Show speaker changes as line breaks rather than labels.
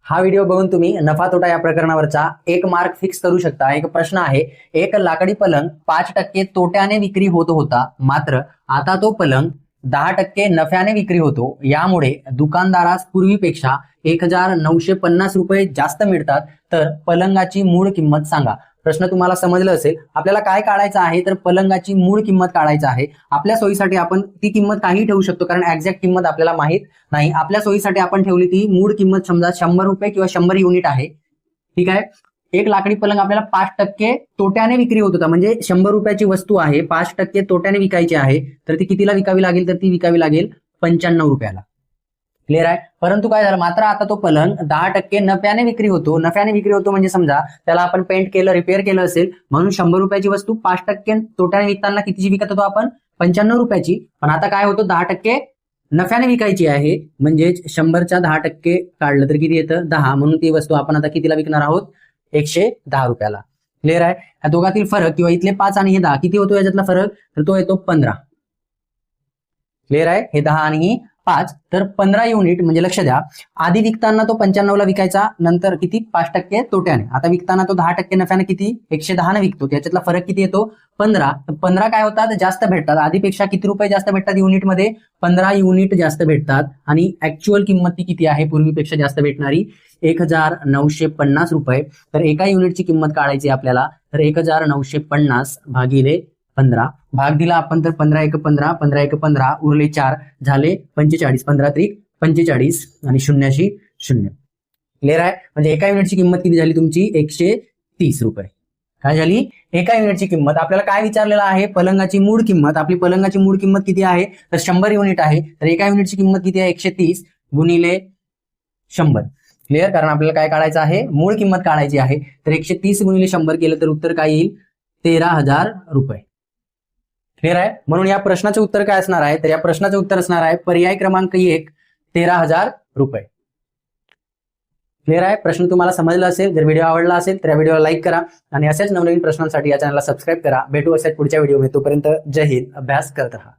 हा व्हिडिओ बघून तुम्ही नफा तोटा या प्रकरणावरचा 1 मार्क फिक्स करू शकता। एक प्रश्न आहे, एक लाकडी पलंग 5% तोट्याने विक्री होत होता, मात्र आता तो पलंग 10% नफ्याने विक्री होतो। यामुळे दुकानदारास पूर्वीपेक्षा 1950 रुपये जास्त मिळतात, तर पलंगाची मूळ किंमत सांगा। प्रश्न तुम्हाला समजलं असेल। आपल्याला काय काढायचं आहे, तर पलंगाची मूळ किंमत काढायचं आहे। आपल्या सोयीसाठी आपण ती किंमत काही ठेवू शकतो, कारण एक्झॅक्ट किंमत आपल्याला माहित नाही। आपल्या सोयीसाठी आपण ठेवली ती मूळ किंमत समजा 100 रुपये किंवा 100 युनिट आहे, ठीक आहे। एक लाकडी पलंग आपल्याला 5% तोट्याने विक्री होत होता, म्हणजे 100 रुपयाची वस्तू आहे, 5% तोट्याने विकायची आहे, तर ती कितीला विकावी लागेल, तर ती विकावी लागेल 95 रुपयाला। क्लिअर आहे। परंतु काय झालं, मात्र आता तो पलंग 10% नफ्याने विक्री होतो। नफ्याने विक्री होतो म्हणजे समजा त्याला आपण पेंट केलं, रिपेअर केलं असेल, म्हणून 100 रुपयाची वस्तू 5% तोट्याने विकताना कितीची विकत होतो आपण, 95 रुपयाची। पण आता काय होतं, 10% नफ्याने विकायची आहे, म्हणजे 100च्या 10% काढलं तर किती येतं, 10, म्हणून ती वस्तू आपण आता कितीला विकणार आहोत, 110 रुपयाला। क्लिअर आहे। या दोघातील फरक किंवा इथले 5 आणि हे 10 किती होतो याच्यातला फरक, तर तो येतो 15। क्लिअर आहे। हे 10 आणि ही 5, तर 15 युनिट, म्हणजे लक्ष द्या, आधी विकताना तो 95ला विकायचा, नंतर किती, 5% तोट्याने। आता विकताना तो 10% नफ्याने किती, 110 ने विकतो, त्याच्यातला फरक किती येतो, 15। 15 काय होतात, जास्त भेटतात, आधीपेक्षा किती रुपये जास्त भेटतात युनिटमध्ये, 15 युनिट जास्त भेटतात। आणि ऍक्च्युअल किंमत ती किती आहे, पूर्वीपेक्षा जास्त भेटणारी 1950 रुपये। तर एका युनिटची किंमत काढायची आपल्याला, तर 1950 भागिले 15, भाग दिला आपण तर 15 एक 15, 15 एक 15, उरले 4, झाले 45, 15 त्रिक 45 आणि शून्याशी 0। क्लिअर आहे। म्हणजे एका युनिटची किंमत किती झाली तुमची, 130 रुपये। काय झाली, एका युनिटची किंमत। आपल्याला काय विचारलेलं आहे, पलंगाची मूळ किंमत। आपली पलंगाची मूळ किंमत किती आहे, तर 100 युनिट आहे, तर एका युनिटची किंमत किती आहे, 130 गुणिले 100। क्लिअर, कारण आपल्याला काय काढायचं आहे, मूळ किंमत काढायची आहे। तर 130 गुणिले 100 केलं तर उत्तर काय येईल, 13,000 रुपये। क्लिअर आहे। म्हणून या प्रश्नाचे उत्तर काय असणार आहे, तर या प्रश्नाचे उत्तर असणार आहे पर्याय क्रमांक 1, 13,000 रुपये। क्लिअर आहे। प्रश्न तुम्हाला समजला असेल। जर व्हिडिओ आवडला असेल तर या व्हिडिओला लाईक करा आणि असेच नवनवीन प्रश्नांसाठी या चॅनलला सबस्क्राईब करा। भेटू असेच पुढच्या व्हिडिओमध्ये, तोपर्यंत जय हिंद, अभ्यास करत रहा।